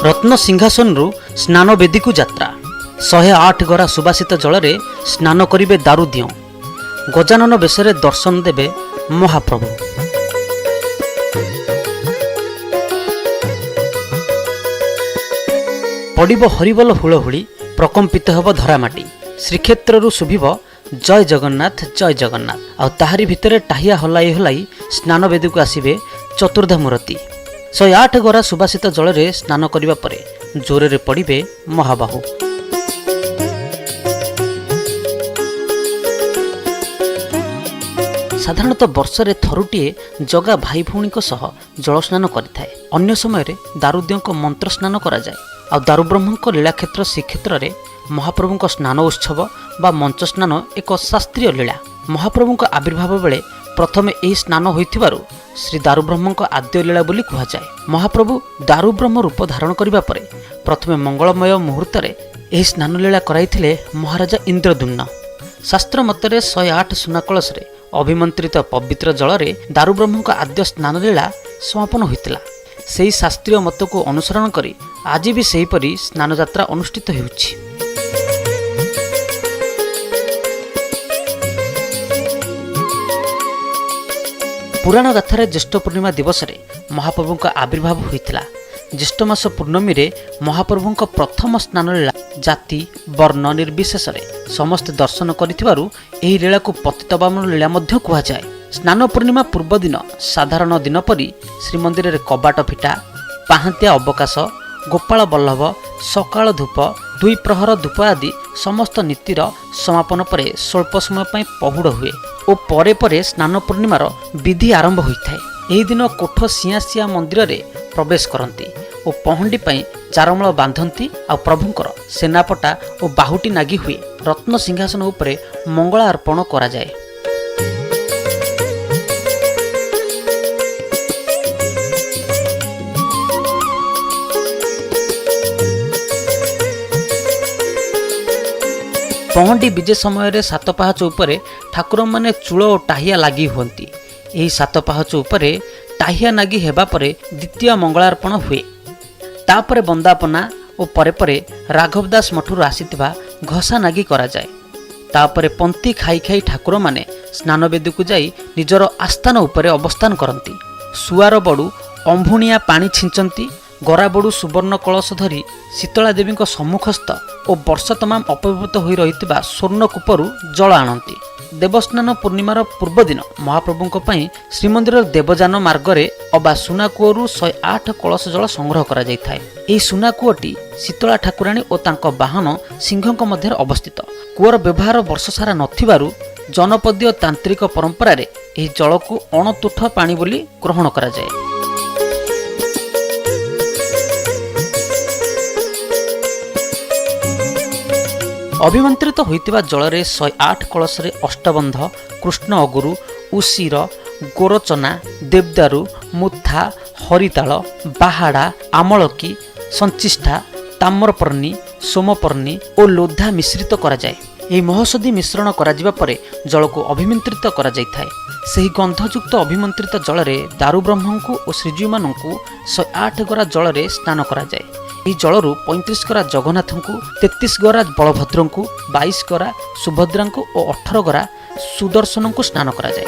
ରତ୍ନ ସିଂହାସନରୁ ସ୍ନାନ ବେଦୀକୁ ଯାତ୍ରା। 108 ଗରା ସୁବାସିତ ଜଳରେ ସ୍ନାନ କରିବେ ଦାରୁଦିଅଁ। ଗଜାନନ ବେଶରେ ଦର୍ଶନ ଦେବେ ମହାପ୍ରଭୁ। ପଡ଼ିବ ହରିବୋଲ ହୁଳହୁଳି, ପ୍ରକମ୍ପିତ ହେବ ଧରାମାଟି। ଶ୍ରୀକ୍ଷେତ୍ରରୁ ଶୁଭିବ ଜୟ ଜଗନ୍ନାଥ ଜୟ ଜଗନ୍ନାଥ। ଆଉ ତାହାରି ଭିତରେ ଟାହିଆ ହଲାଇ ହଲାଇ ସ୍ନାନ ବେଦୀକୁ ଆସିବେ ଚତୁର୍ଦ୍ଧା ମୂରତି। 108 ଗରା ସୁବାସିତ ଜଳରେ ସ୍ନାନ କରିବା ପରେ ଜୋରରେ ପଡ଼ିବେ ମହାବାହୁ। ସାଧାରଣତଃ ବର୍ଷରେ ଥରୁଟିଏ ଜଗା ଭାଇ ଭଉଣୀଙ୍କ ସହ ଜଳସ୍ନାନ କରିଥାଏ। ଅନ୍ୟ ସମୟରେ ଦାରୁଦିଅଁଙ୍କ ମନ୍ତ୍ର ସ୍ନାନ କରାଯାଏ। ଆଉ ଦାରୁବ୍ରହ୍ମଙ୍କ ଲୀଳାକ୍ଷେତ୍ର ଶ୍ରୀକ୍ଷେତ୍ରରେ ମହାପ୍ରଭୁଙ୍କ ସ୍ନାନ ଉତ୍ସବ ବା ମଞ୍ଚ ସ୍ନାନ ଏକ ଶାସ୍ତ୍ରୀୟ ଲୀଳା। ମହାପ୍ରଭୁଙ୍କ ଆବିର୍ଭାବ ବେଳେ ପ୍ରଥମେ ଏହି ସ୍ନାନ ହୋଇଥିବାରୁ ଶ୍ରୀ ଦାରୁବ୍ରହ୍ମଙ୍କ ଆଦ୍ୟ ଲୀଳା ବୋଲି କୁହାଯାଏ। ମହାପ୍ରଭୁ ଦାରୁବ୍ରହ୍ମ ରୂପ ଧାରଣ କରିବା ପରେ ପ୍ରଥମେ ମଙ୍ଗଳମୟ ମୁହୂର୍ତ୍ତରେ ଏହି ସ୍ନାନ ଲୀଳା କରାଇଥିଲେ ମହାରାଜା ଇନ୍ଦ୍ରଦ୍ୟୁମ୍ନ। ଶାସ୍ତ୍ର ମତରେ 108 ସୁନା କଳସରେ ଅଭିମନ୍ତ୍ରିତ ପବିତ୍ର ଜଳରେ ଦାରୁବ୍ରହ୍ମଙ୍କ ଆଦ୍ୟ ସ୍ନାନ ଲୀଳା ସମାପନ ହୋଇଥିଲା। ସେହି ଶାସ୍ତ୍ରୀୟ ମତକୁ ଅନୁସରଣ କରି ଆଜି ବି ସେହିପରି ସ୍ନାନଯାତ୍ରା ଅନୁଷ୍ଠିତ ହେଉଛି। ପୁରାଣ ଗାଥାରେ ଜ୍ୟେଷ୍ଠ ପୂର୍ଣ୍ଣିମା ଦିବସରେ ମହାପ୍ରଭୁଙ୍କ ଆବିର୍ଭାବ ହୋଇଥିଲା। ଜ୍ୟେଷ୍ଠ ମାସ ପୂର୍ଣ୍ଣମୀରେ ମହାପ୍ରଭୁଙ୍କ ପ୍ରଥମ ସ୍ନାନଲୀଳା ଜାତି ବର୍ଣ୍ଣ ନିର୍ବିଶେଷରେ ସମସ୍ତେ ଦର୍ଶନ କରିଥିବାରୁ ଏହି ଲୀଳାକୁ ପତିତପାବନ ଲୀଳା ମଧ୍ୟ କୁହାଯାଏ। ସ୍ନାନ ପୂର୍ଣ୍ଣିମା ପୂର୍ବଦିନ ସାଧାରଣ ଦିନ ପରି ଶ୍ରୀମନ୍ଦିରରେ କବାଟ ଫିଟା, ପାହାନ୍ତିଆ ଅବକାଶ, ଗୋପାଳ ବଲ୍ଲଭ, ସକାଳ ଧୂପ, 2 ପ୍ରହର ଧୂପ ଆଦି ସମସ୍ତ ନୀତିର ସମାପନ ପରେ ସ୍ୱଳ୍ପ ସମୟ ପାଇଁ ପହୁଡ଼ ହୁଏ ଓ ପରେ ପରେ ସ୍ନାନ ପୂର୍ଣ୍ଣିମାର ବିଧି ଆରମ୍ଭ ହୋଇଥାଏ। ଏହି ଦିନ କୋଠ ସିଆଁସିଆ ମନ୍ଦିରରେ ପ୍ରବେଶ କରନ୍ତି ଓ ପହଣ୍ଡି ପାଇଁ ଚାରମୂଳ ବାନ୍ଧନ୍ତି। ଆଉ ପ୍ରଭୁଙ୍କର ସେନାପଟା ଓ ବାହୁଟି ନାଗି ହୁଏ। ରତ୍ନ ସିଂହାସନ ଉପରେ ମଙ୍ଗଳା ଅର୍ପଣ କରାଯାଏ। ପହଣ୍ଡି ବିଜେ ସମୟରେ 7 ପାହାଚ ଉପରେ ଠାକୁରମାନେ ଚୂଳ ଓ ଟାହିଆ ଲାଗି ହୁଅନ୍ତି। ଏହି 7 ପାହାଚ ଉପରେ ଟାହିଆ ନାଗି ହେବା ପରେ ଦ୍ୱିତୀୟ ମଙ୍ଗଳାର୍ପଣ ହୁଏ। ତାପରେ ବନ୍ଦାପନା ଓ ପରେ ପରେ ରାଘବ ଦାସ ମଠରୁ ଆସିଥିବା ଘଷା ନାଗି କରାଯାଏ। ତାପରେ ପନ୍ତି ଖାଇ ଖାଇ ଠାକୁରମାନେ ସ୍ନାନ ବେଦୀକୁ ଯାଇ ନିଜର ଆସ୍ଥାନ ଉପରେ ଅବସ୍ଥାନ କରନ୍ତି। ସୁଆର ବଡ଼ୁ ଅମ୍ଭୁଣିଆ ପାଣି ଛିଞ୍ଚନ୍ତି। ଗରାବଡ଼ୁ ସୁବର୍ଣ୍ଣ କଳସ ଧରି ଶୀତଳା ଦେବୀଙ୍କ ସମ୍ମୁଖସ୍ଥ ଓ ବର୍ଷ ତମାମ ଅପବିତ୍ର ହୋଇ ରହିଥିବା ସ୍ୱର୍ଣ୍ଣକୂପରୁ ଜଳ ଆଣନ୍ତି। ଦେବସ୍ନାନ ପୂର୍ଣ୍ଣିମାର ପୂର୍ବଦିନ ମହାପ୍ରଭୁଙ୍କ ପାଇଁ ଶ୍ରୀମନ୍ଦିରର ଦେବଯାନ ମାର୍ଗରେ ଅବା ସୁନାକୂଅରୁ 108 କଳସ ଜଳ ସଂଗ୍ରହ କରାଯାଇଥାଏ। ଏହି ସୁନାକୂଅଟି ଶୀତଳା ଠାକୁରାଣୀ ଓ ତାଙ୍କ ବାହନ ସିଂହଙ୍କ ମଧ୍ୟରେ ଅବସ୍ଥିତ। କୂଅର ବ୍ୟବହାର ବର୍ଷସାରା ନଥିବାରୁ ଜନପଦୀୟ ତାନ୍ତ୍ରିକ ପରମ୍ପରାରେ ଏହି ଜଳକୁ ଅଣତୁଠ ପାଣି ବୋଲି ଗ୍ରହଣ କରାଯାଏ। ଅଭିମନ୍ତ୍ରିତ ହୋଇଥିବା ଜଳରେ 108 କଳସରେ ଅଷ୍ଟବନ୍ଧ, କୃଷ୍ଣ ଅଗୁରୁ, ଉସିର, ଗୋରଚନା, ଦେବଦାରୁ, ମୁଥା, ହରିତାଳ, ବାହାଡ଼ା, ଆମଳକି, ସଞ୍ଚିଷ୍ଠା, ତାମ୍ରପର୍ଣ୍ଣି, ସୋମପର୍ଣ୍ଣି ଓ ଲୋଧା ମିଶ୍ରିତ କରାଯାଏ। ଏହି ମହୋଷଧି ମିଶ୍ରଣ କରାଯିବା ପରେ ଜଳକୁ ଅଭିମନ୍ତ୍ରିତ କରାଯାଇଥାଏ। ସେହି ଗନ୍ଧଯୁକ୍ତ ଅଭିମନ୍ତ୍ରିତ ଜଳରେ ଦାରୁବ୍ରହ୍ମଙ୍କୁ ଓ ଶ୍ରୀଜୀଉମାନଙ୍କୁ 108 ଗରା ଜଳରେ ସ୍ନାନ କରାଯାଏ। ଏହି ଜଳରୁ 35 ଗରା ଜଗନ୍ନାଥଙ୍କୁ, 33 ଗରା ବଳଭଦ୍ରଙ୍କୁ, 22 ଗରା ସୁଭଦ୍ରାଙ୍କୁ ଓ 18 ଗରା ସୁଦର୍ଶନଙ୍କୁ ସ୍ନାନ କରାଯାଏ।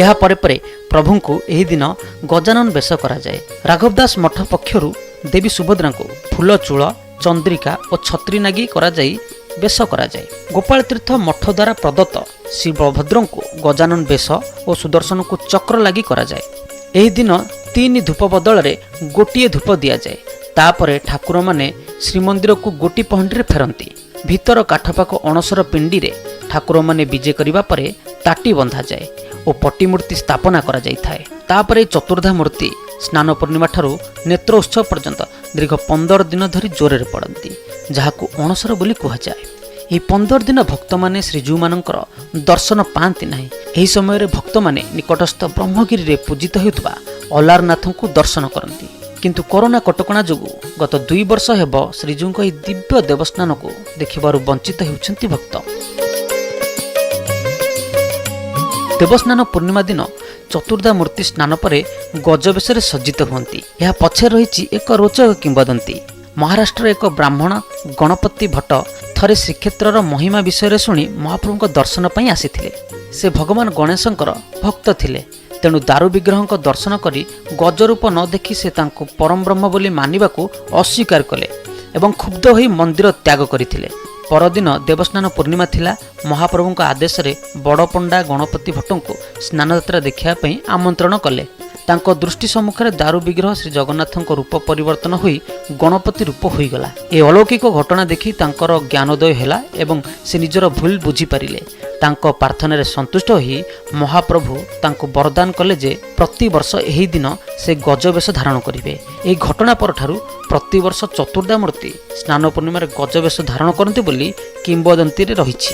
ଏହା ପରେ ପରେ ପ୍ରଭୁଙ୍କୁ ଏହି ଦିନ ଗଜାନନ ବେଶ କରାଯାଏ। ରାଘବ ଦାସ ମଠ ପକ୍ଷରୁ ଦେବୀ ସୁଭଦ୍ରାଙ୍କୁ ଫୁଲ ଚୂଳ, ଚନ୍ଦ୍ରିକା ଓ ଛତ୍ରୀ ନାଗି କରାଯାଇ ବେଶ କରାଯାଏ। ଗୋପାଳ ତୀର୍ଥ ମଠ ଦ୍ୱାରା ପ୍ରଦତ୍ତ ଶ୍ରୀ ବଳଭଦ୍ରଙ୍କୁ ଗଜାନନ ବେଶ ଓ ସୁଦର୍ଶନଙ୍କୁ ଚକ୍ର ଲାଗି କରାଯାଏ। ଏହି ଦିନ 3 ଧୂପ ବଦଳରେ ଗୋଟିଏ ଧୂପ ଦିଆଯାଏ। ତାପରେ ଠାକୁରମାନେ ଶ୍ରୀମନ୍ଦିରକୁ ଗୋଟି ପହଣ୍ଡିରେ ଫେରନ୍ତି। ଭିତର କାଠପାଖ ଅଣସର ପିଣ୍ଡିରେ ଠାକୁରମାନେ ବିଜେ କରିବା ପରେ ତାଟି ବନ୍ଧାଯାଏ ଓ ପଟିମୂର୍ତ୍ତି ସ୍ଥାପନା କରାଯାଇଥାଏ। ତାପରେ ଚତୁର୍ଦ୍ଧା ମୂର୍ତ୍ତି ସ୍ନାନ ପୂର୍ଣ୍ଣିମା ଠାରୁ ନେତ୍ର ଉତ୍ସବ ପର୍ଯ୍ୟନ୍ତ ଦୀର୍ଘ 15 ଦିନ ଧରି ଜ୍ୱରରେ ପଡ଼ନ୍ତି, ଯାହାକୁ ଅଣସର ବୋଲି କୁହାଯାଏ। ଏହି 15 ଦିନ ଭକ୍ତମାନେ ଶ୍ରୀଜୀଉମାନଙ୍କର ଦର୍ଶନ ପାଆନ୍ତି ନାହିଁ। ଏହି ସମୟରେ ଭକ୍ତମାନେ ନିକଟସ୍ଥ ବ୍ରହ୍ମଗିରିରେ ପୂଜିତ ହେଉଥିବା ଅଲାରନାଥଙ୍କୁ ଦର୍ଶନ କରନ୍ତି। କିନ୍ତୁ କରୋନା କଟକଣା ଯୋଗୁଁ ଗତ 2 ବର୍ଷ ହେବ ଶ୍ରୀଜୀଉଙ୍କ ଏହି ଦିବ୍ୟ ଦେବସ୍ନାନକୁ ଦେଖିବାରୁ ବଞ୍ଚିତ ହେଉଛନ୍ତି ଭକ୍ତ। ଦେବସ୍ନାନ ପୂର୍ଣ୍ଣିମା ଦିନ ଚତୁର୍ଦ୍ଧା ମୂର୍ତ୍ତି ସ୍ନାନ ପରେ ଗଜବେଶରେ ସଜ୍ଜିତ ହୁଅନ୍ତି। ଏହା ପଛରେ ରହିଛି ଏକ ରୋଚକ କିମ୍ବଦନ୍ତୀ। ମହାରାଷ୍ଟ୍ରର ଏକ ବ୍ରାହ୍ମଣ ଗଣପତି ଭଟ୍ଟ ଥରେ ଶ୍ରୀକ୍ଷେତ୍ରର ମହିମା ବିଷୟରେ ଶୁଣି ମହାପ୍ରଭୁଙ୍କ ଦର୍ଶନ ପାଇଁ ଆସିଥିଲେ। ସେ ଭଗବାନ ଗଣେଶଙ୍କର ଭକ୍ତ ଥିଲେ, ତେଣୁ ଦାରୁ ବିଗ୍ରହଙ୍କ ଦର୍ଶନ କରି ଗଜରୂପ ନ ଦେଖି ସେ ତାଙ୍କୁ ପରମ ବ୍ରହ୍ମ ବୋଲି ମାନିବାକୁ ଅସ୍ୱୀକାର କଲେ ଏବଂ କ୍ଷୁବ୍ଧ ହୋଇ ମନ୍ଦିର ତ୍ୟାଗ କରିଥିଲେ। ପରଦିନ ଦେବସ୍ନାନ ପୂର୍ଣ୍ଣିମା ଥିଲା। ମହାପ୍ରଭୁଙ୍କ ଆଦେଶରେ ବଡ଼ପଣ୍ଡା ଗଣପତି ଭଟ୍ଟଙ୍କୁ ସ୍ନାନଯାତ୍ରା ଦେଖିବା ପାଇଁ ଆମନ୍ତ୍ରଣ କଲେ। ତାଙ୍କ ଦୃଷ୍ଟି ସମ୍ମୁଖରେ ଦାରୁ ବିଗ୍ରହ ଶ୍ରୀ ଜଗନ୍ନାଥଙ୍କ ରୂପ ପରିବର୍ତ୍ତନ ହୋଇ ଗଣପତି ରୂପ ହୋଇଗଲା। ଏ ଅଲୌକିକ ଘଟଣା ଦେଖି ତାଙ୍କର ଜ୍ଞାନୋଦୟ ହେଲା ଏବଂ ସେ ନିଜର ଭୁଲ ବୁଝିପାରିଲେ। ତାଙ୍କ ପ୍ରାର୍ଥନାରେ ସନ୍ତୁଷ୍ଟ ହୋଇ ମହାପ୍ରଭୁ ତାଙ୍କୁ ବରଦାନ କଲେ ଯେ ପ୍ରତିବର୍ଷ ଏହି ଦିନ ସେ ଗଜବେଶ ଧାରଣ କରିବେ। ଏହି ଘଟଣା ପରଠାରୁ ପ୍ରତିବର୍ଷ ଚତୁର୍ଦ୍ଧା ମୂର୍ତ୍ତି ସ୍ନାନ ପୂର୍ଣ୍ଣିମାରେ ଗଜବେଶ ଧାରଣ କରନ୍ତି ବୋଲି କିମ୍ବଦନ୍ତୀରେ ରହିଛି।